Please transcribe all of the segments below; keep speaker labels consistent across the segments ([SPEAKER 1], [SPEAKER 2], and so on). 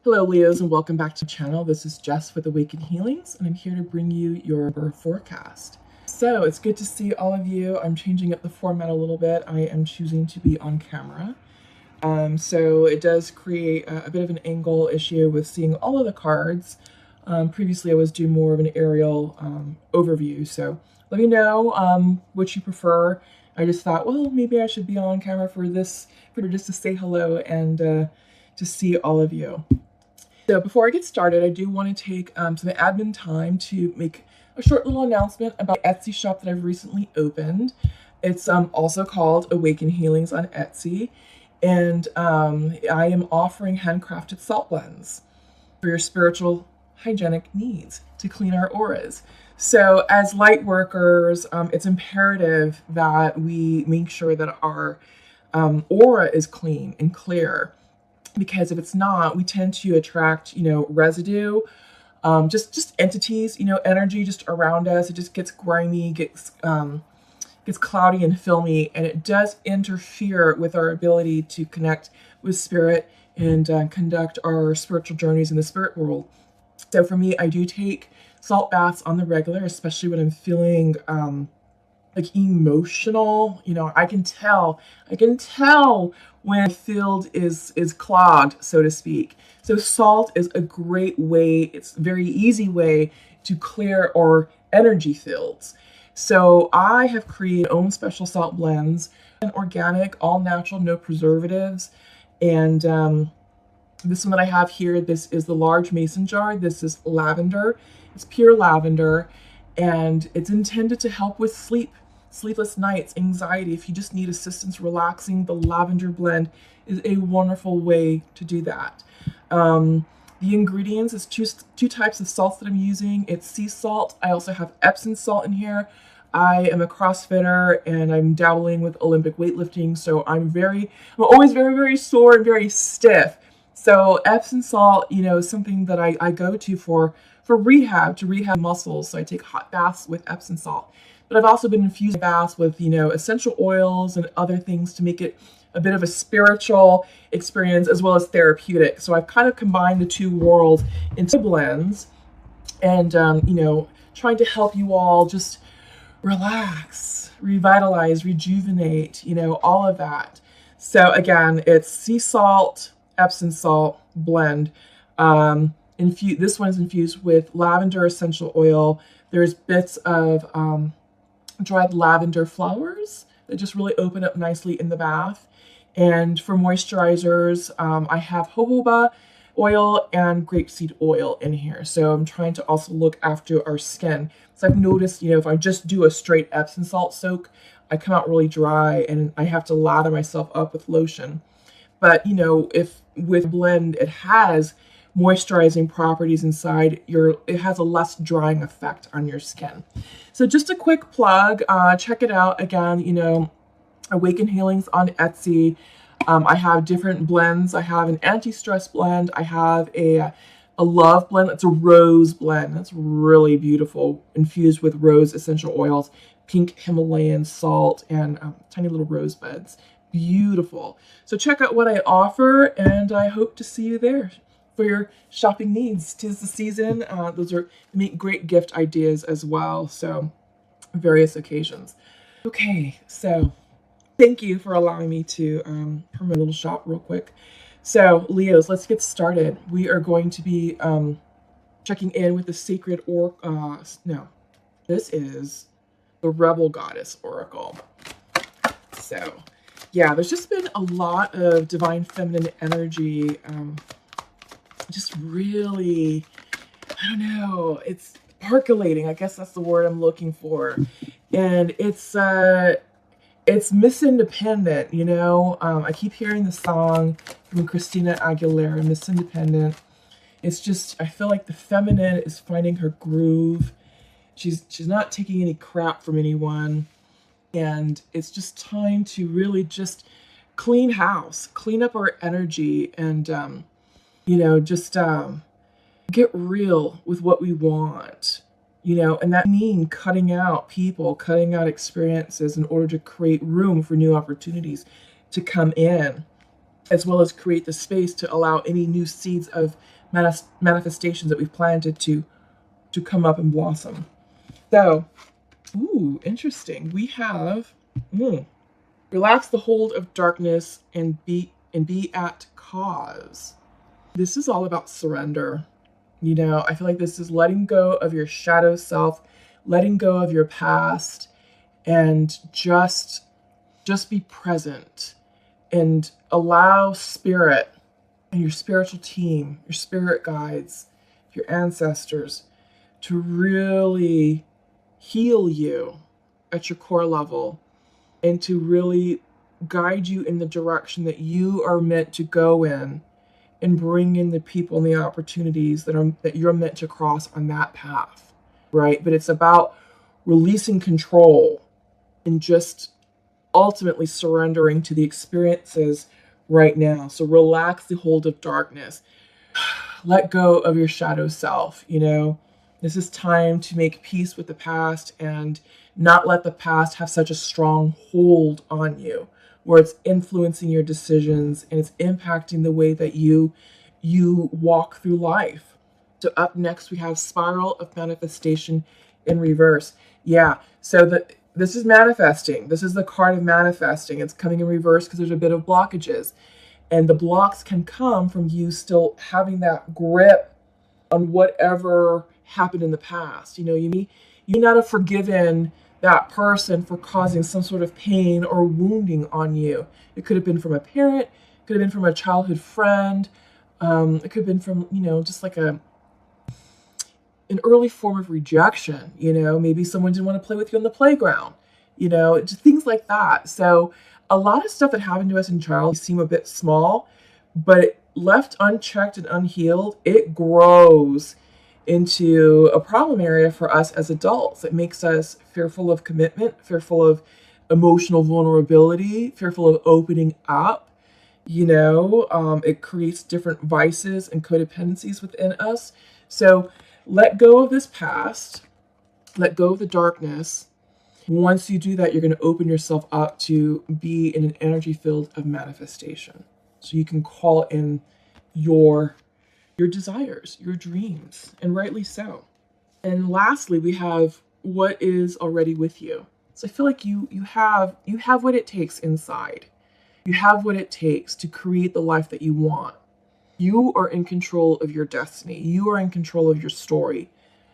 [SPEAKER 1] Hello Leos and welcome back to the channel. This is Jess with Awaken Healings and I'm here to bring you your birth forecast. So it's good to see all of you. I'm changing up the format a little bit. I am choosing to be on camera. So it does create a bit of an angle issue with seeing all of the cards. Previously I was doing more of an aerial overview. So let me know what you prefer. I just thought, well, maybe I should be on camera for this, just to say hello and to see all of you. So before I get started, I do want to take some admin time to make a short little announcement about the Etsy shop that I've recently opened. It's also called Awaken Healings on Etsy, and I am offering handcrafted salt blends for your spiritual hygienic needs to clean our auras. So as light workers, it's imperative that we make sure that our aura is clean and clear. Because if it's not, we tend to attract, residue, just entities, energy just around us. It just gets grimy, gets cloudy and filmy, and it does interfere with our ability to connect with spirit and conduct our spiritual journeys in the spirit world. So for me, I do take salt baths on the regular, especially when I'm feeling like emotional. I can tell when the field is clogged, so to speak. So salt is a great way, it's a very easy way to clear our energy fields. So I have created my own special salt blends, and organic, all natural, no preservatives. And this one that I have here, this is the large mason jar. This is lavender. It's pure lavender, and it's intended to help with sleepless nights, anxiety. If you just need assistance relaxing, the lavender blend is a wonderful way to do that. The ingredients is two types of salts that I'm using. It's sea salt. I also have Epsom salt in here. I am a CrossFitter and I'm dabbling with Olympic weightlifting, so I'm always very, very sore and very stiff. So Epsom salt, is something that I go to for rehab, to rehab muscles. So I take hot baths with Epsom salt. But I've also been infusing baths with, essential oils and other things to make it a bit of a spiritual experience as well as therapeutic. So I've kind of combined the two worlds into blends and, trying to help you all just relax, revitalize, rejuvenate, all of that. So again, it's sea salt, Epsom salt blend. This one's infused with lavender essential oil. There's bits of dried lavender flowers that just really open up nicely in the bath. And for moisturizers, I have jojoba oil and grapeseed oil in here. So I'm trying to also look after our skin. So I've noticed, if I just do a straight Epsom salt soak, I come out really dry and I have to lather myself up with lotion. But, if with blend, it has moisturizing properties inside, it has a less drying effect on your skin. So just a quick plug, check it out again, Awaken Healings on Etsy. I have different blends. I have an anti-stress blend. I have a love blend. It's a rose blend. That's really beautiful, infused with rose essential oils, pink Himalayan salt, and tiny little rosebuds. Beautiful. So check out what I offer, and I hope to see you there for your shopping needs. 'Tis the season. Those make great gift ideas as well. So various occasions. Okay, so thank you for allowing me to promote a little shop real quick. So Leos, let's get started. We are going to be checking in with the sacred this is the Rebel Goddess Oracle. So yeah, there's just been a lot of divine feminine energy. Just really, I don't know, it's percolating. I guess that's the word I'm looking for. And it's Miss Independent, I keep hearing the song from Christina Aguilera, Miss Independent. It's just, I feel like the feminine is finding her groove. She's not taking any crap from anyone. And it's just time to really just clean house, clean up our energy, and just get real with what we want, and that means cutting out people, cutting out experiences in order to create room for new opportunities to come in. as well as create the space to allow any new seeds of manifestations that we've planted to come up and blossom. So, ooh, interesting. We have relax the hold of darkness and be at cause. This is all about surrender. You know, I feel like this is letting go of your shadow self, letting go of your past, and just be present and allow spirit and your spiritual team, your spirit guides, your ancestors to really heal you at your core level and to really guide you in the direction that you are meant to go in and bring in the people and the opportunities that you're meant to cross on that path, right? But it's about releasing control and just ultimately surrendering to the experiences right now. So relax the hold of darkness. Let go of your shadow self, you know. This is time to make peace with the past and not let the past have such a strong hold on you, where it's influencing your decisions and it's impacting the way that you walk through life. So up next we have Spiral of Manifestation in reverse. Yeah, so this is manifesting. This is the card of manifesting. It's coming in reverse because there's a bit of blockages. And the blocks can come from you still having that grip on whatever happened in the past. You know, you may not have forgiven that person for causing some sort of pain or wounding on you. It could have been from a parent, it could have been from a childhood friend, it could have been from, you know, just like an early form of rejection. You know, maybe someone didn't want to play with you on the playground, you know, just things like that. So a lot of stuff that happened to us in childhood seem a bit small, but left unchecked and unhealed, it grows into a problem area for us as adults. It makes us fearful of commitment, fearful of emotional vulnerability, fearful of opening up. You know, it creates different vices and codependencies within us. So let go of this past, let go of the darkness. Once you do that, you're going to open yourself up to be in an energy field of manifestation. So you can call in your desires, your dreams, and rightly so. And lastly, we have what is already with you. So I feel like you have what it takes inside. You have what it takes to create the life that you want. You are in control of your destiny. You are in control of your story.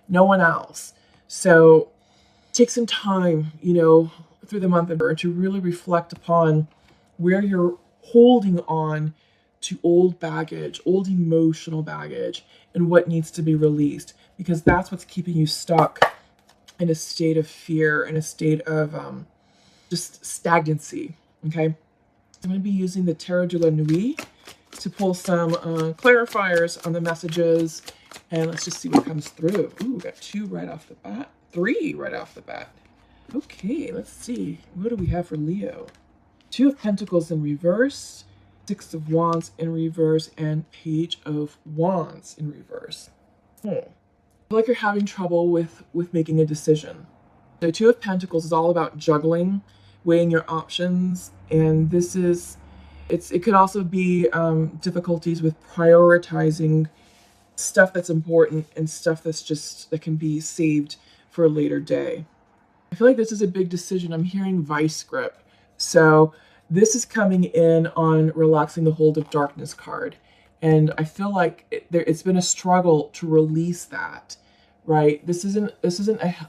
[SPEAKER 1] No one else. So take some time, you know, through the month of November to really reflect upon where you're holding on to old baggage, old emotional baggage, and what needs to be released, because that's what's keeping you stuck in a state of fear, in a state of just stagnancy. Okay, I'm going to be using the Tarot de la Nuit to pull some clarifiers on the messages, and let's just see what comes through. Ooh, we got 2 right off the bat, 3 right off the bat. Okay, let's see. What do we have for Leo? 2 of Pentacles in reverse, 6 of Wands in reverse, and Page of Wands in reverse. I feel like you're having trouble with making a decision. So 2 of Pentacles is all about juggling, weighing your options, and this is, it could also be difficulties with prioritizing stuff that's important and stuff that can be saved for a later day. I feel like this is a big decision. I'm hearing vice grip. So this is coming in on relaxing the hold of darkness card. And I feel like it's been a struggle to release that, right? This isn't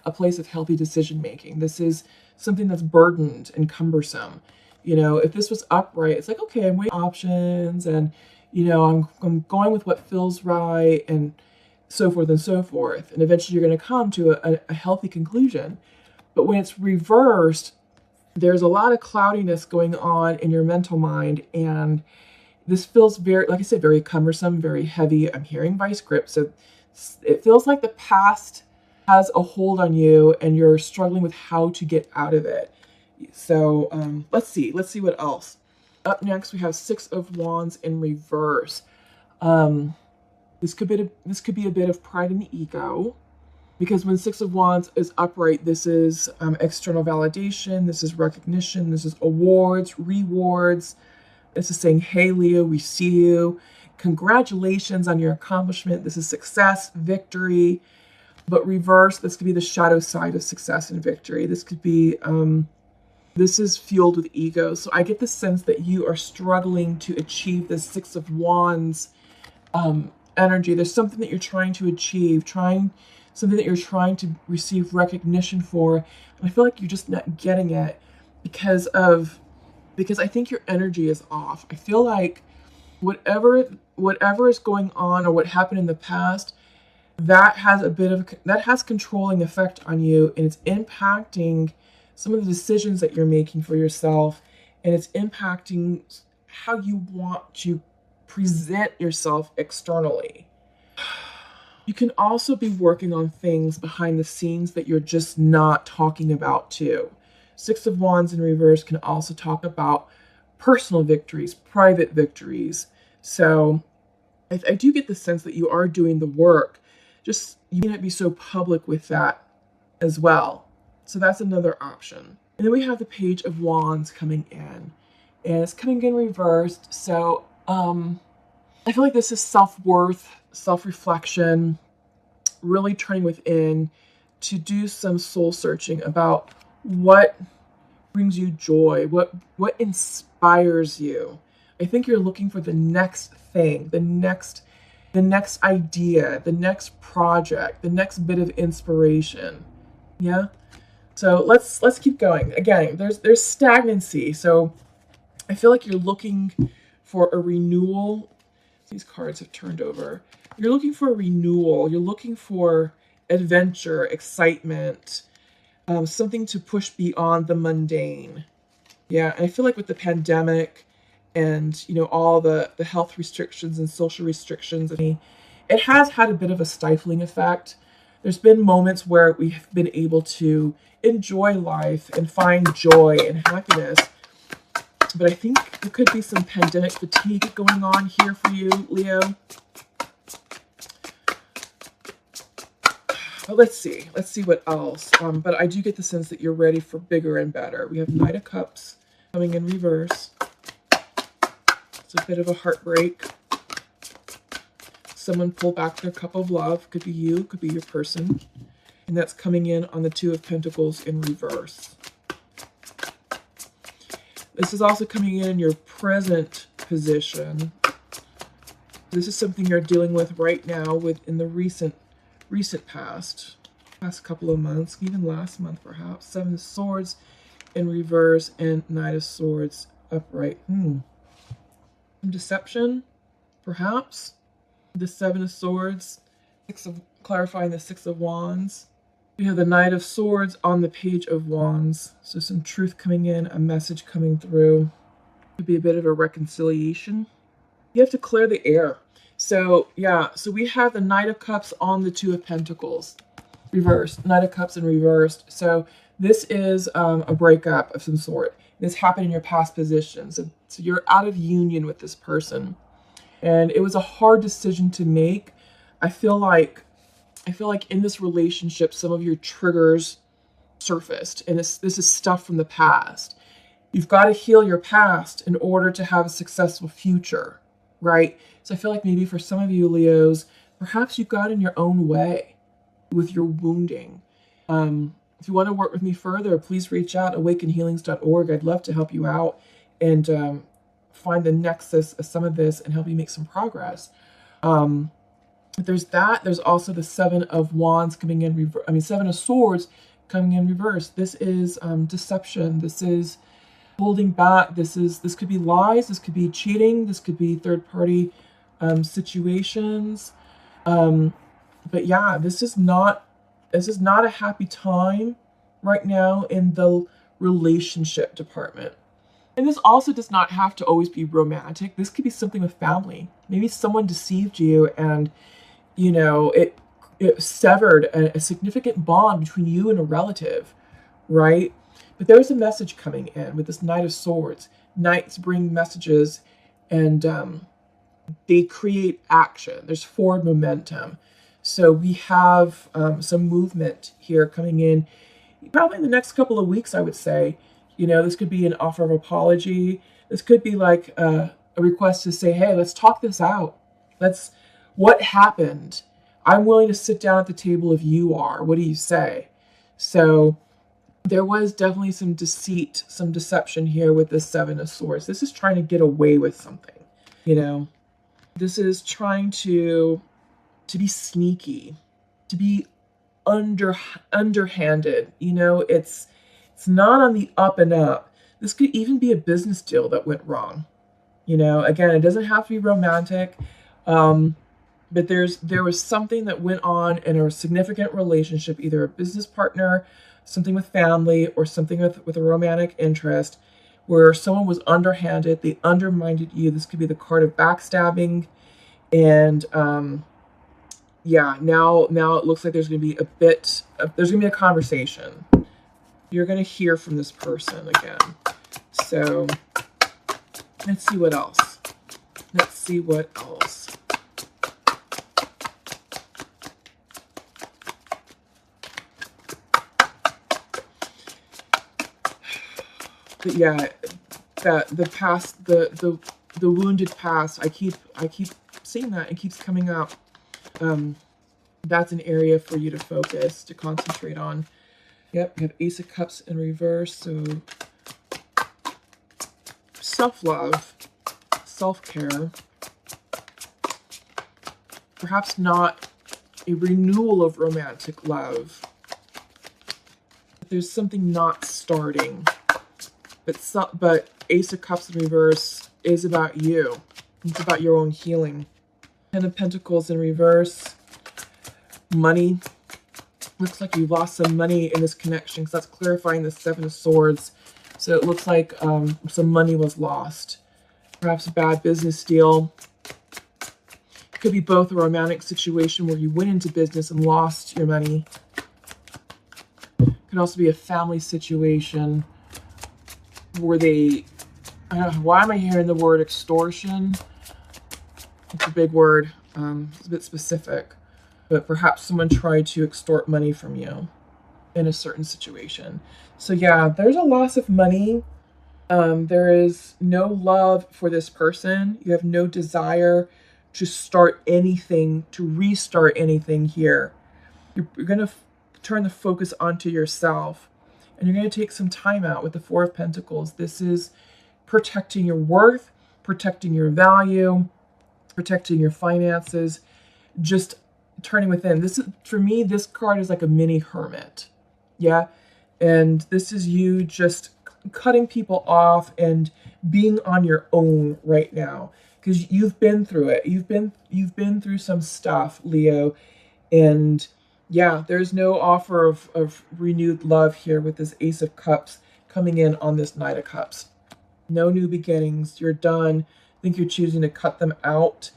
[SPEAKER 1] a place of healthy decision making. This is something that's burdened and cumbersome. You know, if this was upright, it's like, okay, I'm weighing options and, you know, I'm going with what feels right and so forth and so forth. And eventually you're going to come to a healthy conclusion. But when it's reversed, there's a lot of cloudiness going on in your mental mind. And this feels very, like I said, very cumbersome, very heavy. I'm hearing vice grip. So it feels like the past has a hold on you and you're struggling with how to get out of it. So let's see what else. Up next, we have 6 of Wands in reverse. This could be a bit of pride and ego, because when 6 of Wands is upright, this is external validation, this is recognition, this is awards, rewards, This is saying, hey, Leo, we see you. Congratulations on your accomplishment. This is success, victory. But reverse, this could be the shadow side of success and victory. This could be, this is fueled with ego. So I get the sense that you are struggling to achieve the Six of Wands energy. There's something that you're trying to achieve, something that you're trying to receive recognition for. And I feel like you're just not getting it because I think your energy is off. I feel like whatever is going on or what happened in the past, that has controlling effect on you, and it's impacting some of the decisions that you're making for yourself, and it's impacting how you want to present yourself externally. You can also be working on things behind the scenes that you're just not talking about too. Six of Wands in reverse can also talk about personal victories, private victories. So I do get the sense that you are doing the work, just you may not be so public with that as well. So that's another option. And then we have the Page of Wands coming in, and it's coming in reversed. So I feel like this is self-worth, self-reflection, really turning within to do some soul searching about what brings you joy, what inspires you. I think you're looking for the next thing, the next idea, the next project, the next bit of inspiration. Yeah. So let's keep going. Again, there's stagnancy. So I feel like you're looking for a renewal. These cards have turned over. You're looking for a renewal. You're looking for adventure, excitement, something to push beyond the mundane. Yeah, and I feel like with the pandemic and, all the health restrictions and social restrictions, it has had a bit of a stifling effect. There's been moments where we've been able to enjoy life and find joy and happiness. But I think there could be some pandemic fatigue going on here for you, Leo. But let's see what else. But I do get the sense that you're ready for bigger and better. We have Knight of Cups coming in reverse. It's a bit of a heartbreak. Someone pulled back their cup of love. Could be you, could be your person. And that's coming in on the Two of Pentacles in reverse. This is also coming in your present position. This is something you're dealing with right now in the recent past couple of months, even last month perhaps. Seven of Swords in reverse and Knight of Swords upright. Some deception, perhaps. The Seven of Swords, clarifying the Six of Wands. We have the Knight of Swords on the Page of Wands. So some truth coming in, a message coming through. Could be a bit of a reconciliation. You have to clear the air. So yeah, so we have the Knight of Cups on the Two of Pentacles. Reversed. Knight of Cups in reversed. So this is a breakup of some sort. This happened in your past position. So you're out of union with this person. And it was a hard decision to make. I feel like in this relationship, some of your triggers surfaced. And this is stuff from the past. You've got to heal your past in order to have a successful future, right? So I feel like maybe for some of you, Leos, perhaps you got in your own way with your wounding. If you want to work with me further, please reach out, awakenhealings.org. I'd love to help you out and find the nexus of some of this and help you make some progress. There's that. There's also the Seven of Wands coming in reverse. Seven of Swords coming in reverse. This is deception. This is holding back. This could be lies. This could be cheating. This could be third-party situations. But yeah, this is not a happy time right now in the relationship department. And this also does not have to always be romantic. This could be something with family. Maybe someone deceived you and, it severed a significant bond between you and a relative, right? But there's a message coming in with this Knight of Swords. Knights bring messages and they create action. There's forward momentum. So we have some movement here coming in probably in the next couple of weeks, I would say. This could be an offer of apology. This could be like a request to say, hey, let's talk this out. What happened? I'm willing to sit down at the table if you are. What do you say? So there was definitely some deceit, some deception here with the Seven of Swords. This is trying to get away with something, you know. This is trying to be sneaky, to be underhanded. You know, it's not on the up and up. This could even be a business deal that went wrong. You know, again, it doesn't have to be romantic. But there was something that went on in a significant relationship, either a business partner, something with family, or something with a romantic interest, where someone was underhanded, they undermined you. This could be the card of backstabbing. And yeah, now it looks like there's going to be a conversation. You're going to hear from this person again. So let's see what else. Let's see what else. But yeah, that the past, the wounded past. I keep seeing that. It keeps coming up. That's an area for you to focus, to concentrate on. Yep, we have Ace of Cups in reverse. So self-love, self-care. Perhaps not a renewal of romantic love. There's something not starting. But Ace of Cups in reverse is about you. It's about your own healing. Ten of Pentacles in reverse. Money. Looks like you lost some money in this connection, because that's clarifying the Seven of Swords. So it looks like some money was lost. Perhaps a bad business deal. It could be both a romantic situation where you went into business and lost your money. It could also be a family situation where they, I don't know, why am I hearing the word extortion? It's a big word. It's a bit specific. But perhaps someone tried to extort money from you in a certain situation. So yeah, there's a loss of money. There is no love for this person. You have no desire to start anything, to restart anything here. You're going to turn the focus onto yourself. And you're going to take some time out with the Four of Pentacles. This is protecting your worth, protecting your value, protecting your finances, just turning within. This is, for me, this card is like a mini hermit. Yeah. And this is you just cutting people off and being on your own right now, because you've been through it. You've been through some stuff, Leo. And yeah, there's no offer of renewed love here with this Ace of Cups coming in on this Knight of Cups. No new beginnings. You're done. I think you're choosing to cut them out.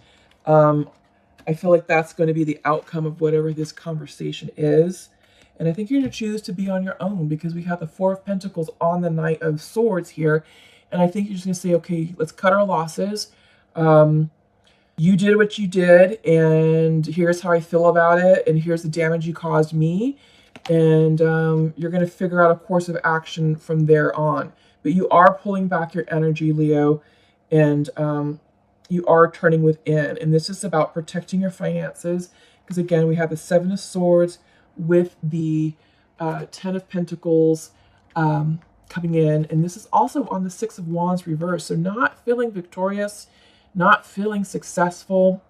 [SPEAKER 1] I feel like that's going to be the outcome of whatever this conversation is. And I think you're going to choose to be on your own, because we have the Four of Pentacles on the Knight of Swords here. And I think you're just going to say, okay, let's cut our losses. You did what you did, and here's how I feel about it, and here's the damage you caused me, and you're going to figure out a course of action from there on. But you are pulling back your energy, Leo, and you are turning within, and this is about protecting your finances, because again, we have the Seven of Swords with the Ten of Pentacles coming in, and this is also on the Six of Wands reverse, so not feeling victorious, not feeling successful.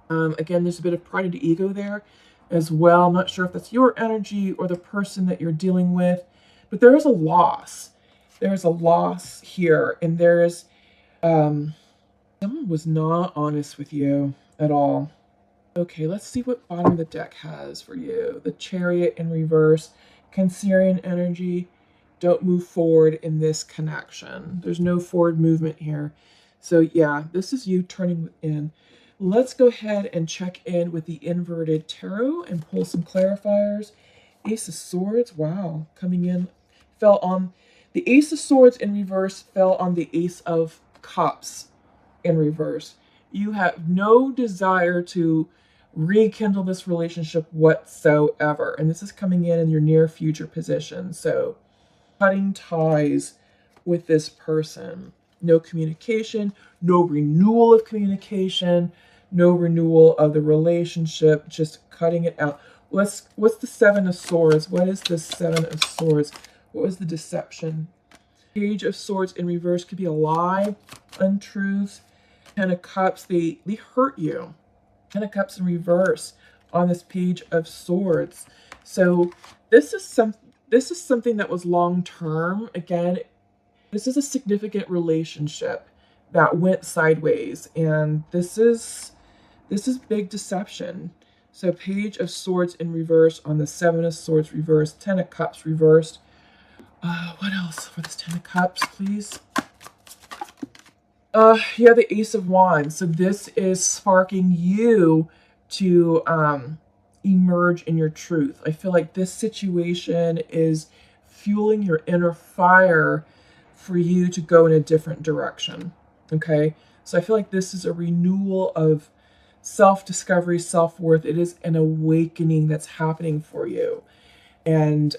[SPEAKER 1] Again, there's a bit of pride and ego there as well. I'm not sure if that's your energy or the person that you're dealing with, but there is a loss. There's a loss here, and there's someone was not honest with you at all. Okay, let's see what bottom of the deck has for you. The Chariot in reverse, Cancerian energy. Don't move forward in this connection. There's no forward movement here. So yeah, this is you turning within. Let's go ahead and check in with the inverted tarot and pull some clarifiers. Ace of Swords, wow, coming in, fell on the Ace of Swords in reverse, fell on the Ace of Cups in reverse. You have no desire to rekindle this relationship whatsoever, and this is coming in your near future position. So cutting ties with this person. no communication, no renewal of communication, no renewal of the relationship, just cutting it out. What's the Seven of Swords? What is the Seven of Swords? What was the deception? Page of Swords in reverse could be a lie, untruths. Ten of Cups, they hurt you. Ten of Cups in reverse on this Page of Swords. So this is something that was long term. Again, this is a significant relationship that went sideways, and this is big deception. So Page of Swords in reverse on the Seven of Swords reverse, Ten of Cups reversed. What else for this Ten of Cups, please? Yeah, the Ace of Wands. So this is sparking you to emerge in your truth. I feel like this situation is fueling your inner fire for you to go in a different direction. Okay? So I feel like this is a renewal of self-discovery, self-worth. It is an awakening that's happening for you. And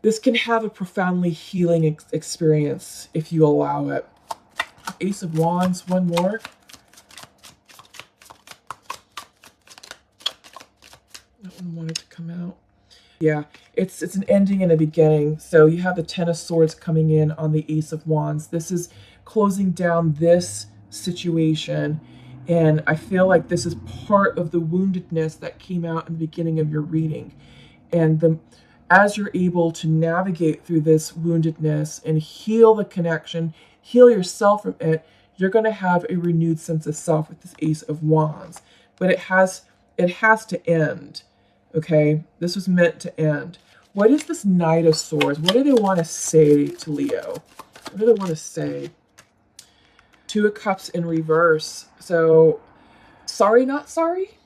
[SPEAKER 1] this can have a profoundly healing experience if you allow it. Ace of Wands, one more. That one wanted to come out. Yeah, it's an ending and a beginning. So you have the Ten of Swords coming in on the Ace of Wands. This is closing down this situation. And I feel like this is part of the woundedness that came out in the beginning of your reading. And as you're able to navigate through this woundedness and heal the connection, heal yourself from it, you're going to have a renewed sense of self with this Ace of Wands. But it has to end. Okay, this was meant to end. What is this Knight of Swords? What do they want to say to Leo? What do they want to say? Two of Cups in reverse. So, sorry, not sorry?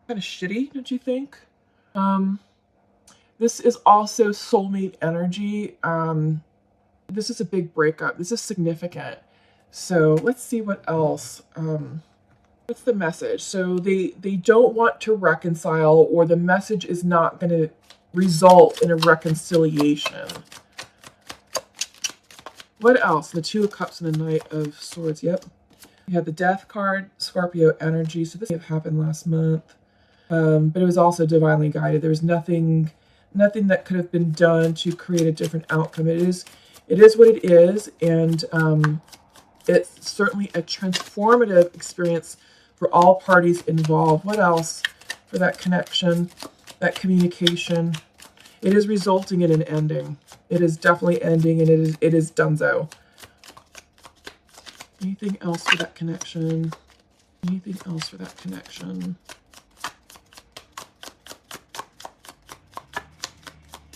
[SPEAKER 1] Kind of shitty, don't you think? This is also soulmate energy. This is a big breakup. This is significant. So let's see what else. What's the message? So they don't want to reconcile, or the message is not going to result in a reconciliation. What else? The Two of Cups and the Knight of Swords. Yep. You have the Death card, Scorpio energy. So this happened last month. But it was also divinely guided. There was nothing that could have been done to create a different outcome. It is what it is, and it's certainly a transformative experience for all parties involved. What else for that connection, that communication? It is resulting in an ending. It is definitely ending, and it is donezo. Anything else for that connection? Anything else for that connection?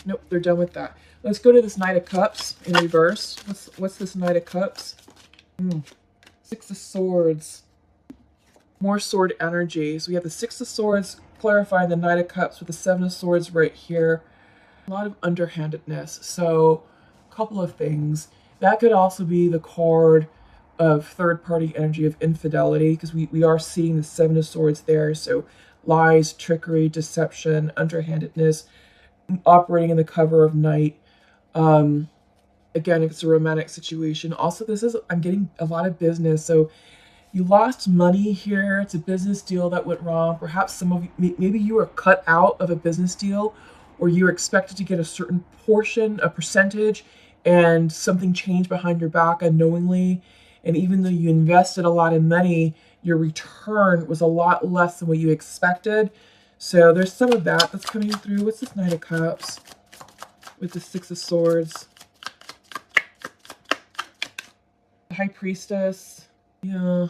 [SPEAKER 1] Nope, they're done with that. Let's go to this Knight of Cups in reverse. What's this Knight of Cups? Six of Swords. More sword energy. So we have the Six of Swords clarifying the Knight of Cups with the Seven of Swords right here. A lot of underhandedness. So a couple of things. That could also be the card of third-party energy of infidelity, because we are seeing the Seven of Swords there. So lies, trickery, deception, underhandedness, operating in the cover of night. Again, if it's a romantic situation. Also, I'm getting a lot of business. So you lost money here. It's a business deal that went wrong. Perhaps some of you, maybe you were cut out of a business deal, or you were expected to get a certain portion, a percentage, and something changed behind your back unknowingly. And even though you invested a lot of money, your return was a lot less than what you expected. So there's some of that that's coming through. What's this Knight of Cups with the Six of Swords? The High Priestess. Yeah.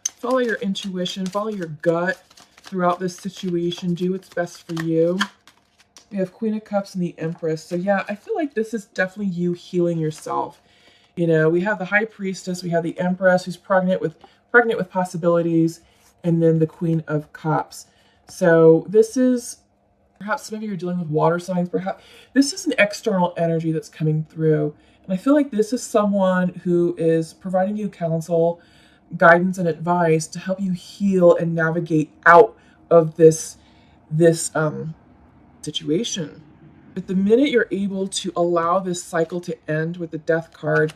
[SPEAKER 1] Follow your intuition. Follow your gut throughout this situation. Do what's best for you. We have Queen of Cups and the Empress. So yeah, I feel like this is definitely you healing yourself. You know, we have the High Priestess. We have the Empress, who's pregnant with possibilities. And then the Queen of Cups. So this is, perhaps some of you are dealing with water signs. Perhaps this is an external energy that's coming through. And I feel like this is someone who is providing you counsel, guidance, and advice to help you heal and navigate out of this situation. But the minute you're able to allow this cycle to end with the Death card,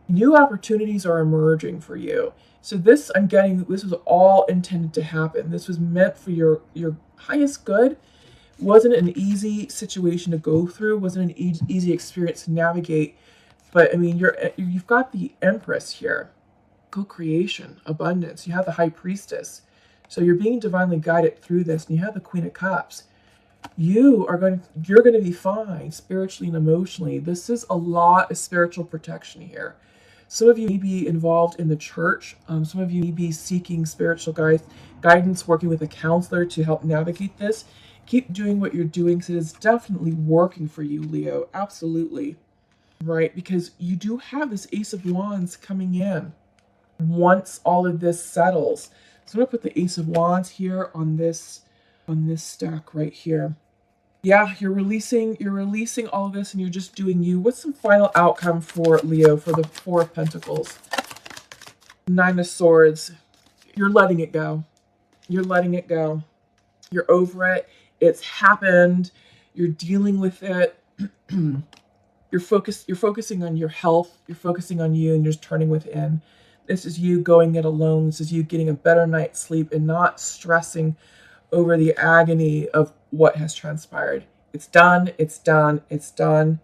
[SPEAKER 1] New opportunities are emerging for you. So this, I'm getting, this was all intended to happen. This was meant for your highest good. Wasn't an easy situation to go through. Wasn't an easy experience to navigate. But I mean, you've got the Empress here, co-creation, abundance. You have the High Priestess. So you're being divinely guided through this, and you have the Queen of Cups. You're going to be fine spiritually and emotionally. This is a lot of spiritual protection here. Some of you may be involved in the church. Some of you may be seeking spiritual guidance, working with a counselor to help navigate this. Keep doing what you're doing, because it is definitely working for you, Leo. Absolutely. Right? Because you do have this Ace of Wands coming in once all of this settles. So I'm going to put the Ace of Wands here on this stack right here. Yeah, you're releasing all of this, and you're just doing you. What's some final outcome for Leo for the Four of Pentacles? Nine of Swords. You're letting it go. You're letting it go. You're over it. It's happened. You're dealing with it. You're focusing on your health. You're focusing on you, and you're just turning within. This is you going it alone. This is you getting a better night's sleep and not stressing over the agony of what has transpired. It's done. It's done. It's done.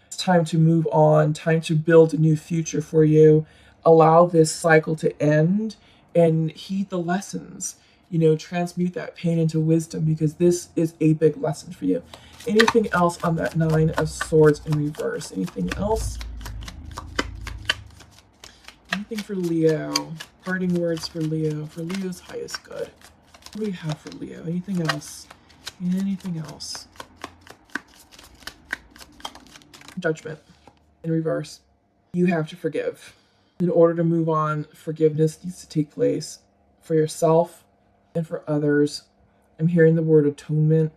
[SPEAKER 1] It's time to move on. Time to build a new future for you. Allow this cycle to end and heed the lessons. You know, transmute that pain into wisdom, because this is a big lesson for you. Anything else on that Nine of Swords in reverse? Anything else? Anything for Leo? Parting words for Leo. For Leo's highest good. What do we have for Leo? Anything else? Anything else? Judgment in reverse. You have to forgive. In order to move on, forgiveness needs to take place for yourself and for others. I'm hearing the word atonement.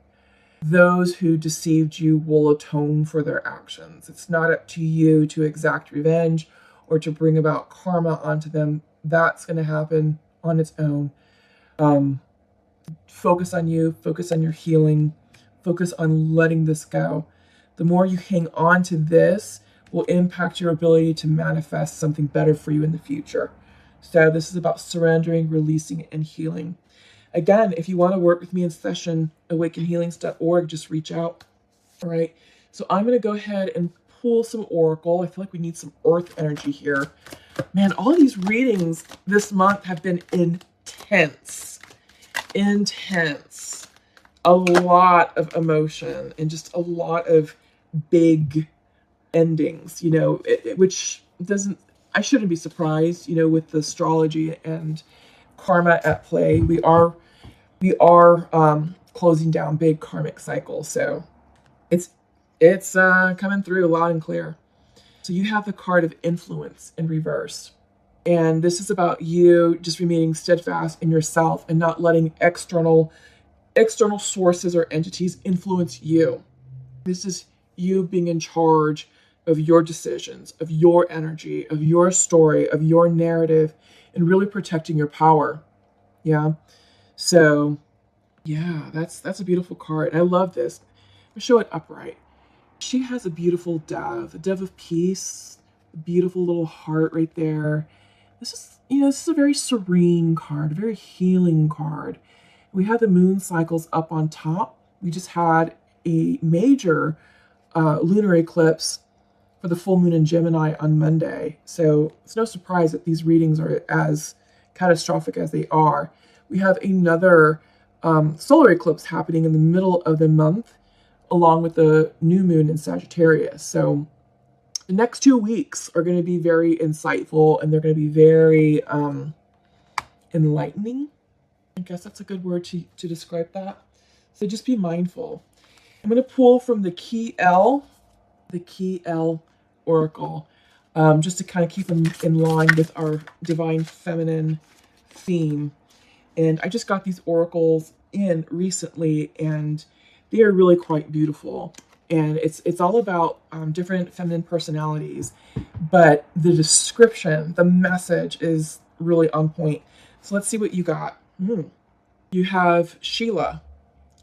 [SPEAKER 1] Those who deceived you will atone for their actions. It's not up to you to exact revenge or to bring about karma onto them. That's going to happen on its own. Focus on you, focus on your healing, focus on letting this go. The more you hang on to this will impact your ability to manifest something better for you in the future. So this is about surrendering, releasing, and healing. Again, if you want to work with me in session, awakenhealings.org, just reach out. All right. So I'm going to go ahead and pull some oracle. I feel like we need some earth energy here. Man, all these readings this month have been intense. Intense. A lot of emotion and just a lot of big endings, you know, which doesn't, I shouldn't be surprised, you know, with the astrology and karma at play. We are closing down big karmic cycles. So it's coming through loud and clear. So you have the card of influence in reverse. And this is about you just remaining steadfast in yourself and not letting external sources or entities influence you. This is you being in charge of your decisions, of your energy, of your story, of your narrative, and really protecting your power. Yeah. So yeah, that's a beautiful card. And I love this. I'll show it upright. She has a beautiful dove, a dove of peace, a beautiful little heart right there. This is, you know, this is a very serene card, a very healing card. We have the moon cycles up on top. We just had a major lunar eclipse for the full moon in Gemini on Monday. So it's no surprise that these readings are as catastrophic as they are. We have another solar eclipse happening in the middle of the month, along with the new moon in Sagittarius. So the next 2 weeks are going to be very insightful, and they're going to be very enlightening. I guess that's a good word to describe that. So just be mindful. I'm going to pull from the Key L Oracle, just to kind of keep them in line with our divine feminine theme. And I just got these oracles in recently, and they are really quite beautiful. And it's all about different feminine personalities, but the description, the message is really on point. So let's see what you got. You have Sheila,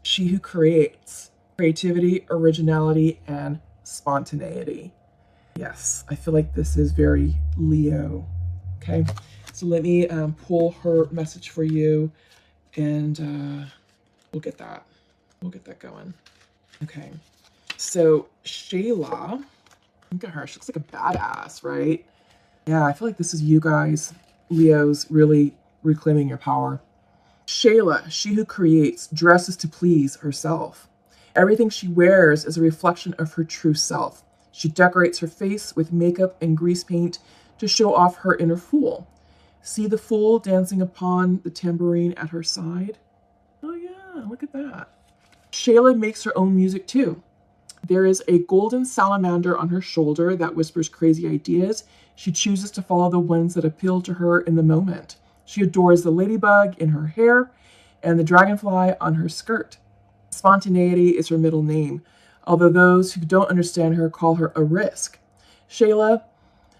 [SPEAKER 1] she who creates, creativity, originality, and spontaneity. Yes, I feel like this is very Leo. Okay, so let me pull her message for you, and we'll get that. We'll get that going. Okay, so Shayla, look at her. She looks like a badass, right? Yeah, I feel like this is you guys, Leos, really reclaiming your power. Shayla, she who creates, dresses to please herself. Everything she wears is a reflection of her true self. She decorates her face with makeup and grease paint to show off her inner fool. See the fool dancing upon the tambourine at her side? Oh, yeah, look at that. Shayla makes her own music too. There is a golden salamander on her shoulder that whispers crazy ideas. She chooses to follow the ones that appeal to her in the moment. She adores the ladybug in her hair and the dragonfly on her skirt. Spontaneity is her middle name, although those who don't understand her call her a risk. Shayla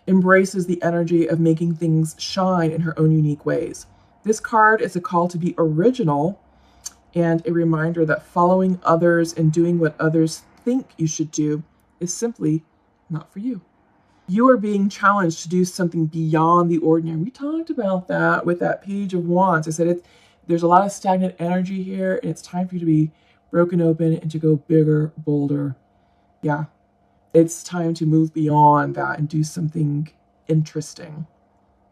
[SPEAKER 1] embraces the energy of making things shine in her own unique ways. This card is a call to be original and a reminder that following others and doing what others think you should do is simply not for you. You are being challenged to do something beyond the ordinary. We talked about that with that Page of Wands. I said there's a lot of stagnant energy here, and it's time for you to be broken open and to go bigger, bolder. Yeah, it's time to move beyond that and do something interesting.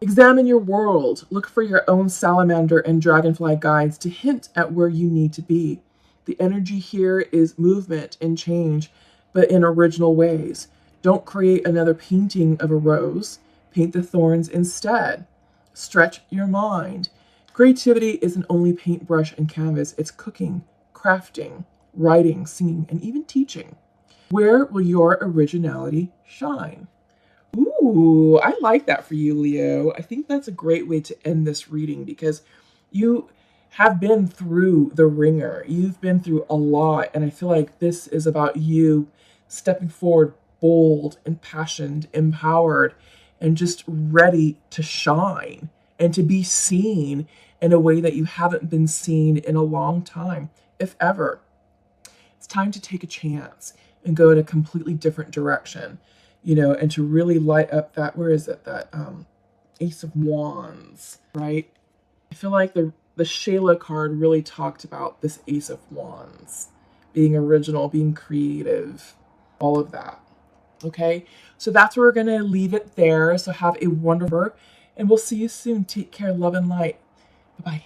[SPEAKER 1] Examine your world. Look for your own salamander and dragonfly guides to hint at where you need to be. The energy here is movement and change, but in original ways. Don't create another painting of a rose. Paint the thorns instead. Stretch your mind. Creativity isn't only paintbrush and canvas, it's cooking, crafting, writing, singing, and even teaching. Where will your originality shine? Ooh, I like that for you, Leo. I think that's a great way to end this reading because you have been through the ringer. You've been through a lot, and I feel like this is about you stepping forward, bold, impassioned, empowered, and just ready to shine and to be seen in a way that you haven't been seen in a long time, if ever. It's time to take a chance and go in a completely different direction, and to really light up that, where is it, that Ace of Wands, right? I feel like the Shayla card really talked about this Ace of Wands, being original, being creative, all of that. Okay, so that's where we're going to leave it there. So have a wonderful, and we'll see you soon. Take care, love and light. Bye-bye.